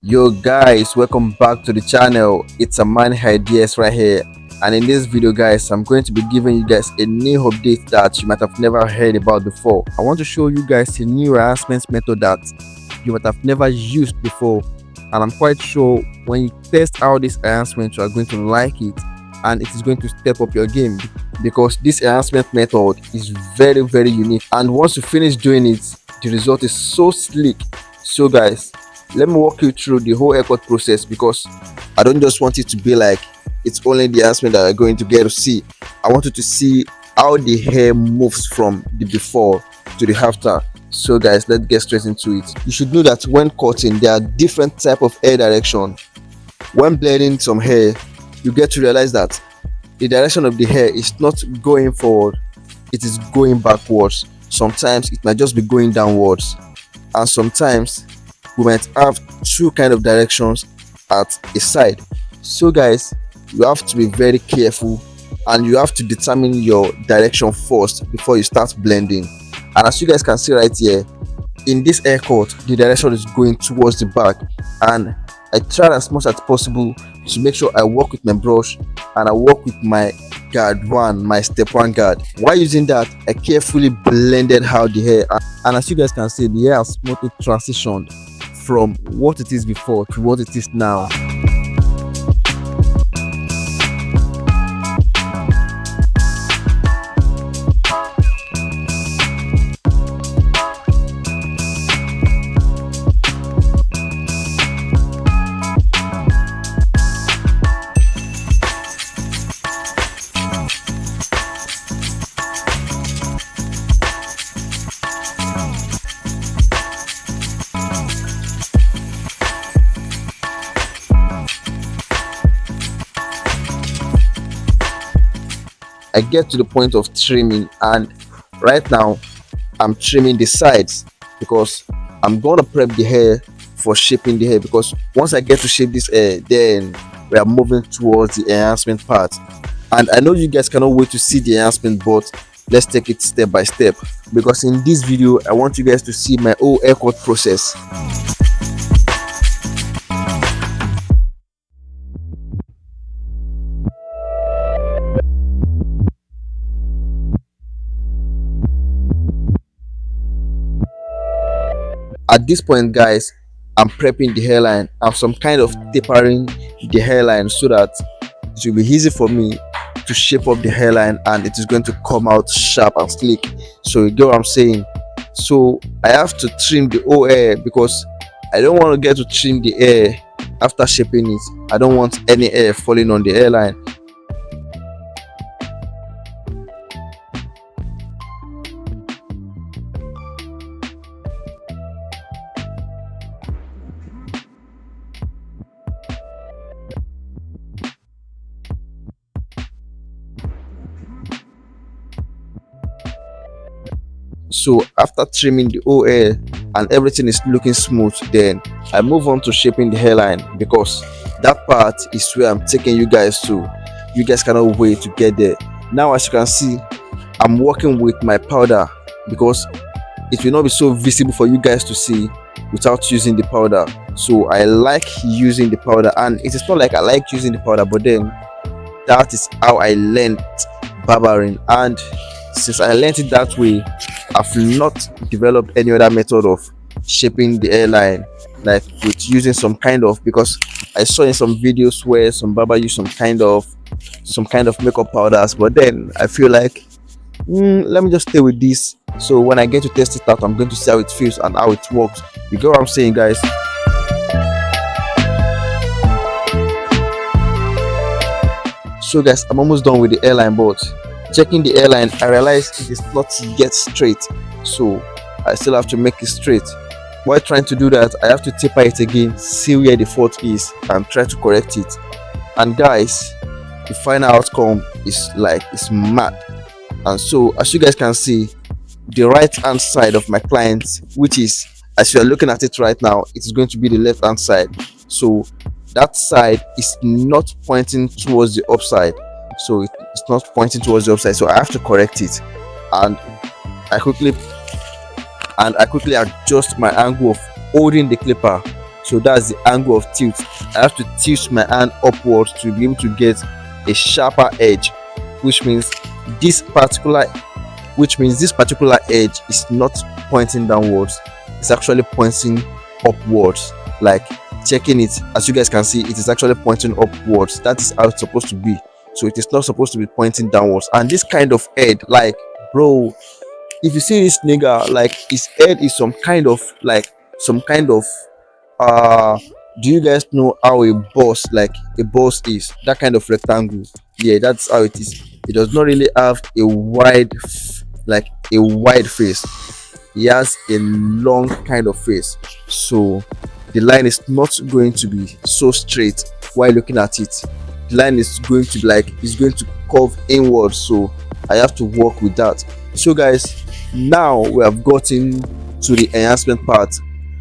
Yo guys, welcome back to the channel. It's a man ideas right here, and in this video guys, I'm going to be giving you guys a new update that you might have never heard about before. I want to show you guys a new enhancement method that you might have never used before, and I'm quite sure when you test out this enhancement you are going to like it, and it is going to step up your game because this enhancement method is very unique, and once you finish doing it, the result is so slick. So guys, let me walk you through the whole haircut process because I don't just want it to be like it's only the enhancement that you're going to get to see. I want you to see how the hair moves from the before to the after. So guys, let's get straight into it. You should know that when cutting, there are different type of hair direction. When blending some hair, you get to realize that the direction of the hair is not going forward, it is going backwards. Sometimes it might just be going downwards, and sometimes we might have two kind of directions at a side. So guys, you have to be very careful and you have to determine your direction first before you start blending. And as you guys can see right here, in this haircut, the direction is going towards the back, and I tried as much as possible to make sure I work with my brush and I work with my guard one, my step one guard. While using that, I carefully blended out the hair, and as you guys can see, the hair has smoothly transitioned from what it is before to what it is now. I get to the point of trimming, and right now I'm trimming the sides because I'm gonna prep the hair for shaping the hair, because once I get to shape this hair, then we are moving towards the enhancement part. And I know you guys cannot wait to see the enhancement, but let's take it step by step, because in this video I want you guys to see my whole haircut process. At this point guys, I'm prepping the hairline. I'm some kind of tapering the hairline so that it will be easy for me to shape up the hairline and it is going to come out sharp and sleek. So you get what I'm saying. So I have to trim the whole hair because I don't want to get to trim the hair after shaping it. I don't want any hair falling on the hairline. So after trimming the whole hair and everything is looking smooth, then I move on to shaping the hairline, because that part is where I'm taking you guys to. You guys cannot wait to get there. Now as you can see, I'm working with my powder because it will not be so visible for you guys to see without using the powder. So I like using the powder, and it is not like I like using the powder, but then that is how I learned barbering, and since I learned it that way, I've not developed any other method of shaping the hairline like with using some kind of, because I saw in some videos where some barber use some kind of makeup powders, but then I feel like let me just stay with this. So when I get to test it out, I'm going to see how it feels and how it works. You get what I'm saying guys? So guys, I'm almost done with the hairline, but checking the hairline, I realized it is not yet straight, so I still have to make it straight. While trying to do that, I have to taper it again, see where the fault is, and try to correct it. And guys, the final outcome is like, it's mad. And so as you guys can see, the right hand side of my client, which is, as you are looking at it right now, it is going to be the left hand side. So that side is not pointing towards the upside, so it's not pointing towards the upside, so I have to correct it. And I quickly adjust my angle of holding the clipper So that's the angle of tilt. I have to tilt my hand upwards to be able to get a sharper edge, which means this particular edge is not pointing downwards, it's actually pointing upwards. Like, checking it, as you guys can see, it is actually pointing upwards. That is how it's supposed to be. So it is not supposed to be pointing downwards. And this kind of head, like, bro, if you see this nigga, like, his head is some kind of uh do you guys know how a boss is? That kind of rectangle. Yeah, that's how it is. It does not really have a wide face. He has a long kind of face, so the line is not going to be so straight while looking at it. The line is going to be it's going to curve inward, so I have to work with that. So guys, now we have gotten to the enhancement part.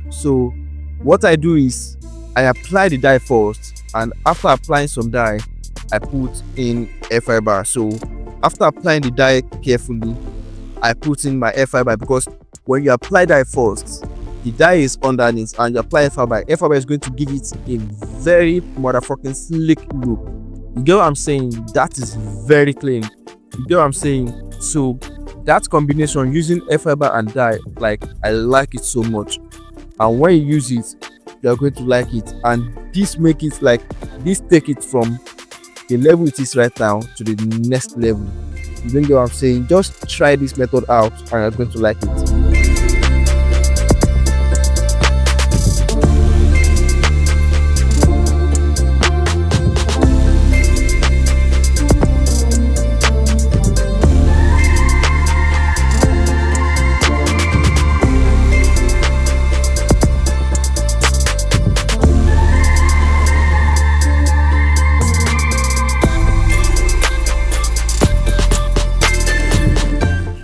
So what I do is I apply the dye first, and after applying some dye, I put in air fiber. So after applying the dye carefully, I put in my air fiber, because when you apply dye first, the dye is underneath, and you apply air fiber is going to give it a very motherfucking slick look. You get what I'm saying? That is very clean. You get what I'm saying? So that combination, using air fiber and dye, like, I like it so much. And when you use it, you're going to like it. And this make it this take it from the level it is right now to the next level. You don't get what I'm saying? Just try this method out and you're going to like it.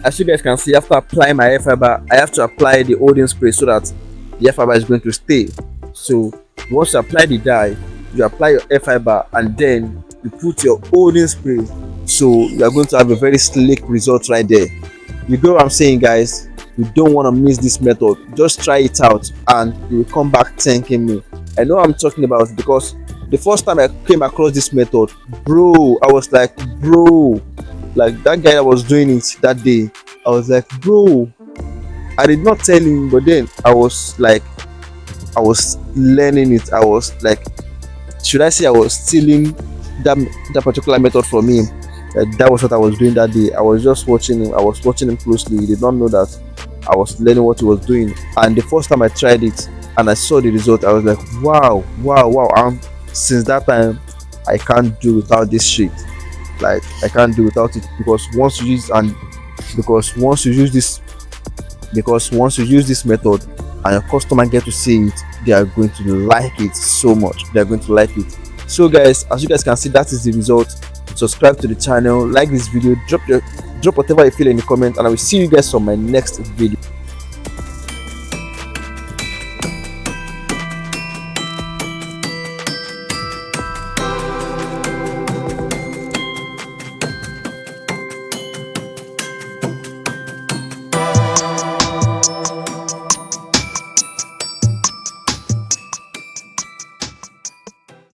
As you guys can see, after applying my air fiber, I have to apply the holding spray so that the air fiber is going to stay. So once you apply the dye, you apply your air fiber, and then you put your holding spray, so you are going to have a very slick result right there. You get what I'm saying, guys? You don't want to miss this method. Just try it out and you will come back thanking me. I know I'm talking about it, because the first time I came across this method, bro, I was like, bro, like, that guy that was doing it that day, I was like, bro, I did not tell him, but then I was learning it. I was like, should I say I was stealing that particular method from him? That was what I was doing that day. I was just watching him. I was watching him closely. He did not know that I was learning what he was doing. And the first time I tried it and I saw the result, I was like, wow. And since that time, I can't do without this shit. Like, I can't do without it, because once you use this method and your customer get to see it, they are going to like it so much. They are going to like it. So guys, as you guys can see, that is the result. Subscribe to the channel, like this video, drop whatever you feel in the comment, and I will see you guys on my next video.